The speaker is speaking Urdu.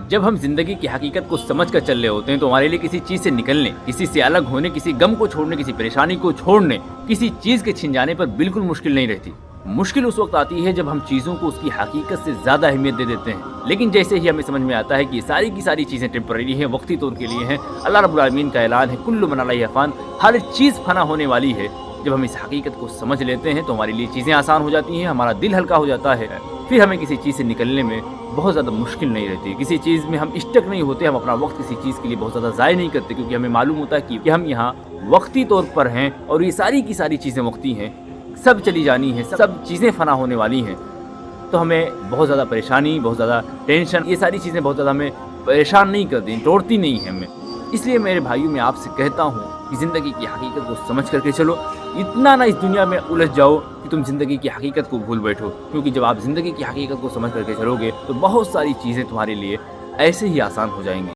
جب ہم زندگی کی حقیقت کو سمجھ کر چل رہے ہوتے ہیں تو ہمارے لیے کسی چیز سے نکلنے، کسی سے الگ ہونے، کسی غم کو چھوڑنے، کسی پریشانی کو چھوڑنے، کسی چیز کے چھن جانے پر بالکل مشکل نہیں رہتی۔ مشکل اس وقت آتی ہے جب ہم چیزوں کو اس کی حقیقت سے زیادہ اہمیت دے دیتے ہیں، لیکن جیسے ہی ہمیں سمجھ میں آتا ہے کہ یہ ساری کی ساری چیزیں ٹیمپرری ہیں، وقتی طور کے لیے ہیں، اللہ رب العالمین کا اعلان ہے کل من علیہ فان، ہر چیز فنا ہونے والی ہے۔ جب ہم اس حقیقت کو سمجھ لیتے ہیں تو ہمارے لیے چیزیں آسان ہو جاتی ہیں، ہمارا دل ہلکا ہو جاتا ہے، پھر ہمیں کسی چیز سے نکلنے میں بہت زیادہ مشکل نہیں رہتی، کسی چیز میں ہم اسٹک نہیں ہوتے، ہم اپنا وقت کسی چیز کے لیے بہت زیادہ ضائع نہیں کرتے، کیونکہ ہمیں معلوم ہوتا ہے کہ ہم یہاں وقتی طور پر ہیں اور یہ ساری کی ساری چیزیں وقتی ہیں، سب چلی جانی ہیں، سب چیزیں فنا ہونے والی ہیں۔ تو ہمیں بہت زیادہ پریشانی، بہت زیادہ ٹینشن، یہ ساری چیزیں بہت زیادہ ہمیں پریشان نہیں کرتی، توڑتی نہیں ہیں ہمیں۔ اس لیے میرے بھائیوں میں آپ سے کہتا ہوں کہ زندگی کی حقیقت کو سمجھ کر کے چلو، اتنا نہ اس دنیا میں الجھ جاؤ کہ تم زندگی کی حقیقت کو بھول بیٹھو، کیونکہ جب آپ زندگی کی حقیقت کو سمجھ کر کے چلو گے تو بہت ساری چیزیں تمہارے لیے ایسے ہی آسان ہو جائیں گی۔